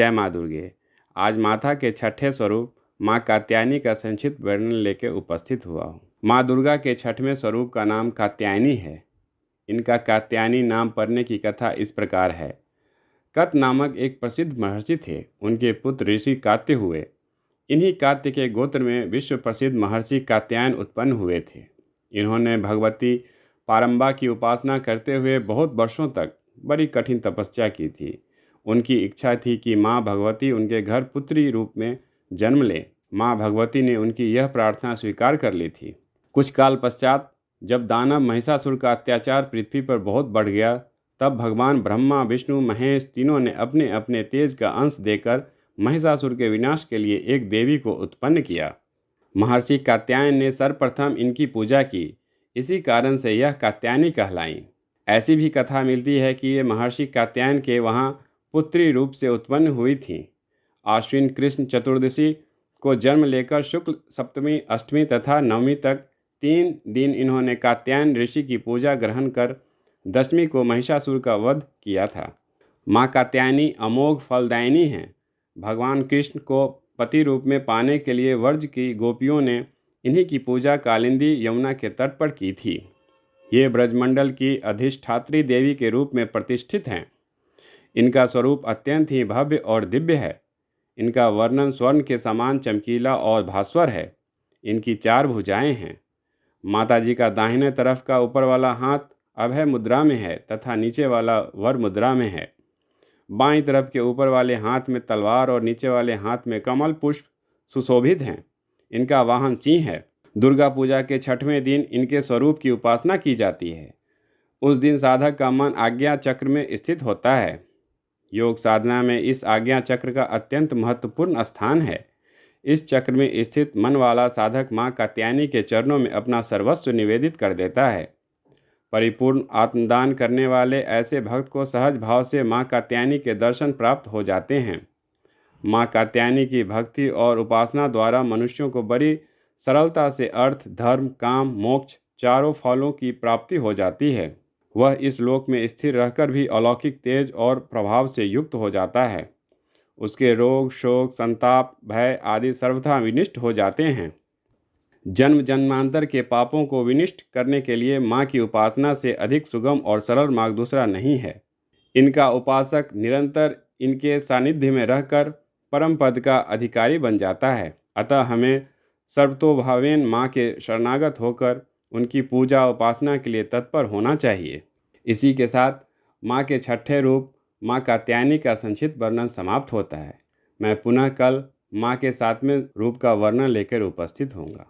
जय माँ दुर्गे। आज माता के छठे स्वरूप माँ कात्यायनी का संक्षिप्त वर्णन लेकर उपस्थित हुआ हूँ। माँ दुर्गा के छठवें स्वरूप का नाम कात्यायनी है। इनका कात्यायनी नाम पड़ने की कथा इस प्रकार है। कत नामक एक प्रसिद्ध महर्षि थे। उनके पुत्र ऋषि कात्य हुए। इन्हीं कात्य के गोत्र में विश्व प्रसिद्ध महर्षि कात्यायन उत्पन्न हुए थे। इन्होंने भगवती पारंबा की उपासना करते हुए बहुत वर्षों तक बड़ी कठिन तपस्या की थी। उनकी इच्छा थी कि माँ भगवती उनके घर पुत्री रूप में जन्म ले। माँ भगवती ने उनकी यह प्रार्थना स्वीकार कर ली थी। कुछ काल पश्चात जब दानव महिषासुर का अत्याचार पृथ्वी पर बहुत बढ़ गया, तब भगवान ब्रह्मा विष्णु महेश तीनों ने अपने अपने तेज का अंश देकर महिषासुर के विनाश के लिए एक देवी को उत्पन्न किया। महर्षि कात्यायन ने सर्वप्रथम इनकी पूजा की। इसी कारण से यह कात्यायनी कहलाई। ऐसी भी कथा मिलती है कि ये महर्षि कात्यायन के वहाँ पुत्री रूप से उत्पन्न हुई थीं। आश्विन कृष्ण चतुर्दशी को जन्म लेकर शुक्ल सप्तमी, अष्टमी तथा नवमी तक 3 दिन इन्होंने कात्यायन ऋषि की पूजा ग्रहण कर दशमी को महिषासुर का वध किया था। माँ कात्यायनी अमोघ फलदायिनी हैं। भगवान कृष्ण को पति रूप में पाने के लिए व्रज की गोपियों ने इन्हीं की पूजा कालिंदी यमुना के तट पर की थी। ये ब्रजमंडल की अधिष्ठात्री देवी के रूप में प्रतिष्ठित हैं। इनका स्वरूप अत्यंत ही भव्य और दिव्य है। इनका वर्णन स्वर्ण के समान चमकीला और भास्वर है। इनकी 4 भुजाएं हैं। माता जी का दाहिने तरफ का ऊपर वाला हाथ अभय मुद्रा में है तथा नीचे वाला वर मुद्रा में है। बाईं तरफ के ऊपर वाले हाथ में तलवार और नीचे वाले हाथ में कमल पुष्प सुशोभित हैं। इनका वाहन सिंह है। दुर्गा पूजा के 6वें दिन इनके स्वरूप की उपासना की जाती है। उस दिन साधक का मन आज्ञा चक्र में स्थित होता है। योग साधना में इस आज्ञा चक्र का अत्यंत महत्वपूर्ण स्थान है। इस चक्र में स्थित मन वाला साधक माँ कात्यायनी के चरणों में अपना सर्वस्व निवेदित कर देता है। परिपूर्ण आत्मदान करने वाले ऐसे भक्त को सहज भाव से माँ कात्यायनी के दर्शन प्राप्त हो जाते हैं। माँ कात्यायनी की भक्ति और उपासना द्वारा मनुष्यों को बड़ी सरलता से अर्थ, धर्म, काम, मोक्ष चारों फलों की प्राप्ति हो जाती है। वह इस लोक में स्थिर रहकर भी अलौकिक तेज और प्रभाव से युक्त हो जाता है। उसके रोग, शोक, संताप, भय आदि सर्वथा विनिष्ट हो जाते हैं। जन्म जन्मांतर के पापों को विनिष्ट करने के लिए माँ की उपासना से अधिक सुगम और सरल मार्ग दूसरा नहीं है। इनका उपासक निरंतर इनके सानिध्य में रहकर परम पद का अधिकारी बन जाता है। अतः हमें सर्वतोभावेन माँ के शरणागत होकर उनकी पूजा उपासना के लिए तत्पर होना चाहिए। इसी के साथ माँ के छठे रूप माँ कात्यायनी का संक्षिप्त वर्णन समाप्त होता है। मैं पुनः कल माँ के 7वें रूप का वर्णन लेकर उपस्थित होऊंगा।